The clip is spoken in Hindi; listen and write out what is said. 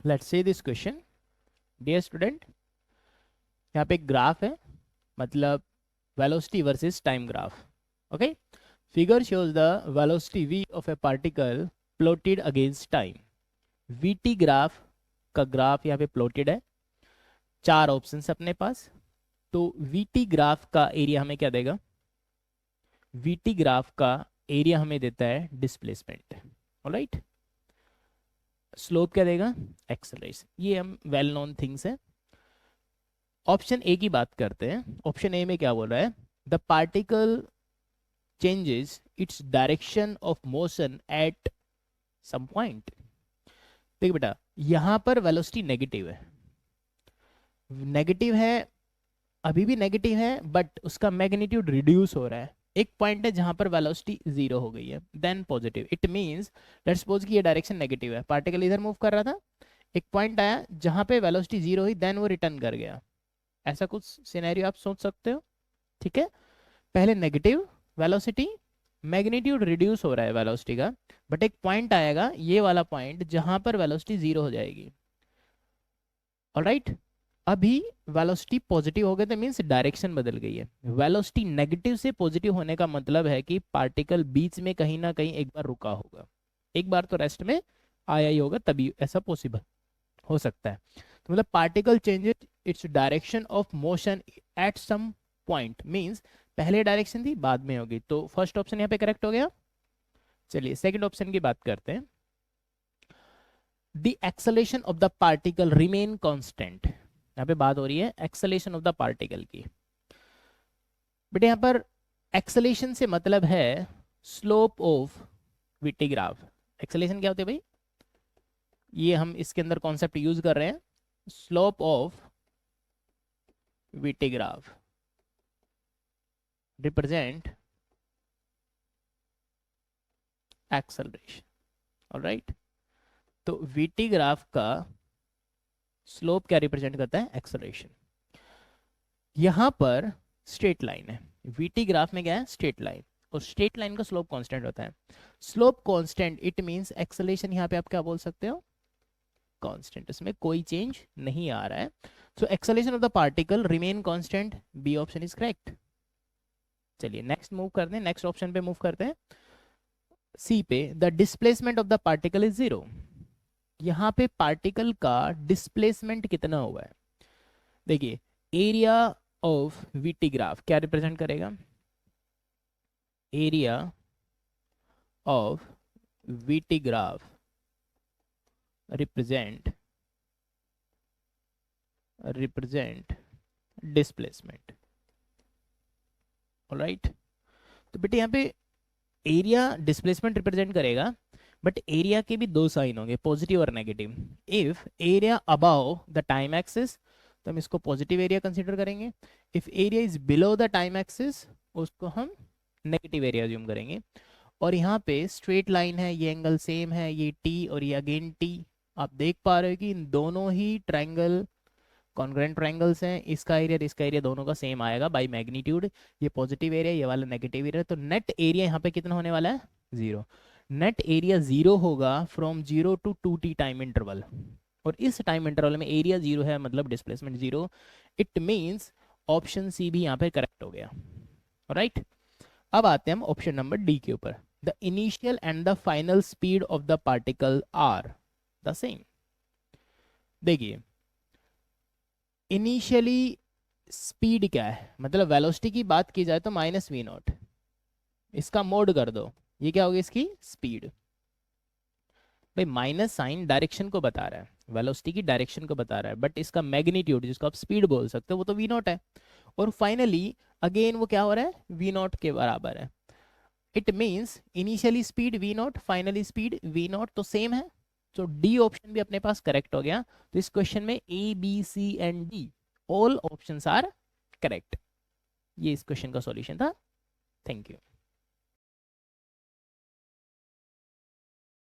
Let's see this question. Dear student, यहाँ पे एक ग्राफ है, मतलब velocity versus time graph. Okay, figure shows the velocity v of a particle plotted against time. vt graph का ग्राफ यहाँ पे प्लॉटेड है, चार ऑप्शंस अपने पास। तो vt ग्राफ का एरिया हमें क्या देगा? vt ग्राफ का एरिया हमें देता है डिस्प्लेसमेंट। ऑलराइट, स्लोप क्या देगा? एक्सेलरेशन। ये हम वेल नोन थिंग्स है। ऑप्शन ए की बात करते हैं। ऑप्शन ए में क्या बोल रहा है? The particle changes its direction of motion at some point. देखिए बेटा, यहां पर वेलोसिटी नेगेटिव है, नेगेटिव है, अभी भी नेगेटिव है, बट उसका मैग्नीट्यूड रिड्यूस हो रहा है। एक पॉइंट है जहां पर वेलोसिटी जीरो हो गई है, then positive. It means let's suppose कि ये डायरेक्शन नेगेटिव है, पार्टिकल इधर मूव कर रहा था, एक पॉइंट आया जहां पे वेलोसिटी जीरो हुई, देन वो रिटर्न कर गया। ऐसा कुछ सिनेरियो आप सोच सकते हो। ठीक है, पहले नेगेटिव वेलोसिटी, मैग्नीट्यूड रिड्यूस हो रहा है वेलोसिटी का, बट एक पॉइंट आएगा, ये वाला पॉइंट, जहां पर वेलोसिटी जीरो हो जाएगी। ऑलराइट, अभी वेलोसिटी पॉजिटिव हो गए तो मींस डायरेक्शन बदल गई है। वेलोसिटी नेगेटिव से पॉजिटिव होने का मतलब है कि पार्टिकल बीच में कहीं ना कहीं एक बार रुका होगा, एक बार तो रेस्ट में आया ही होगा, तभी ऐसा पॉसिबल हो सकता है। तो मतलब particle changes its direction of motion at some point, means पहले डायरेक्शन थी बाद में होगी। तो फर्स्ट ऑप्शन यहाँ पे करेक्ट हो गया। चलिए सेकंड ऑप्शन की बात करते हैं। The acceleration of the particle remain constant. यहाँ पे बात हो रही है एक्सेलेरेशन ऑफ द पार्टिकल की। बेटे यहाँ पर एक्सेलेरेशन से मतलब है slope of VT graph. Acceleration क्या होती है भाई? ये हम इसके अंदर कॉन्सेप्ट यूज कर रहे हैं, slope of VT graph represent acceleration. Alright, तो वीटी ग्राफ का स्लोप क्या रिप्रेजेंट करता है? एक्सेलरेशन। यहां पर स्ट्रेट लाइन है, वीटी ग्राफ में क्या है? स्ट्रेट लाइन, और स्ट्रेट लाइन का स्लोप कांस्टेंट होता है। Slope constant it means acceleration यहां पे आप क्या बोल सकते हो? कांस्टेंट, इसमें कोई चेंज नहीं आ रहा है। So acceleration of the particle remain constant, B option is correct. चलिए नेक्स्ट मूव करते हैं, नेक्स्ट ऑप्शन पे मूव करते हैं। सी पे, the displacement of the particle is zero. यहां पे पार्टिकल का डिस्प्लेसमेंट कितना हुआ है? देखिए, एरिया ऑफ वीटी ग्राफ क्या रिप्रेजेंट करेगा? Area of VT graph represent displacement. Alright, तो बेटे यहाँ पे एरिया डिस्प्लेसमेंट रिप्रेजेंट करेगा, बट एरिया के भी दो साइन होंगे, पॉजिटिव और negative. If area above the time axis तो हम इसको पॉजिटिव एरिया कंसीडर करेंगे। If area is below the time axis उसको हम नेगेटिव एरिया ज्यूम करेंगे। और यहाँ पे स्ट्रेट लाइन है, ये एंगल सेम है, ये टी और ये अगेन टी। आप देख पा रहे हो कि इन दोनों ही ट्रायंगल कॉन्ग्रुएंट ट्रायंगल्स हैं, इसका एरिया और इसका एरिया दोनों का सेम आएगा बाय मैग्नीट्यूड। ये पॉजिटिव एरिया, ये वाला नेगेटिव एरिया, तो नेट एरिया यहाँ पे कितना होने वाला है? जीरो। नेट एरिया जीरो होगा from 0 to 2t time interval, और इस टाइम इंटरवल में एरिया जीरो है, मतलब displacement zero. It means option C भी यहाँ पे करेक्ट हो गया। राइट, अब आते हैं हम ऑप्शन नंबर डी के ऊपर। The initial and the final speed of the particle are the same. देखिए, इनिशियली स्पीड क्या है, मतलब वेलोसिटी की बात की जाए तो माइनस वी नॉट, इसका मोड कर दो, ये क्या होगी? इसकी स्पीड। भाई माइनस साइन डायरेक्शन को बता रहा है, वेलोसिटी की डायरेक्शन को बता रहा है, बट इसका मैग्नीट्यूड जिसको आप स्पीड बोल सकते हो वो तो वी नॉट है। और फाइनली अगेन वो क्या हो रहा है? वी नॉट के बराबर है। It means initially speed v naught, finally speed v naught, तो सेम है। तो डी ऑप्शन भी अपने पास करेक्ट हो गया। तो इस क्वेश्चन में A B C and D all options are correct. ये इस क्वेश्चन का सॉल्यूशन था। Thank you.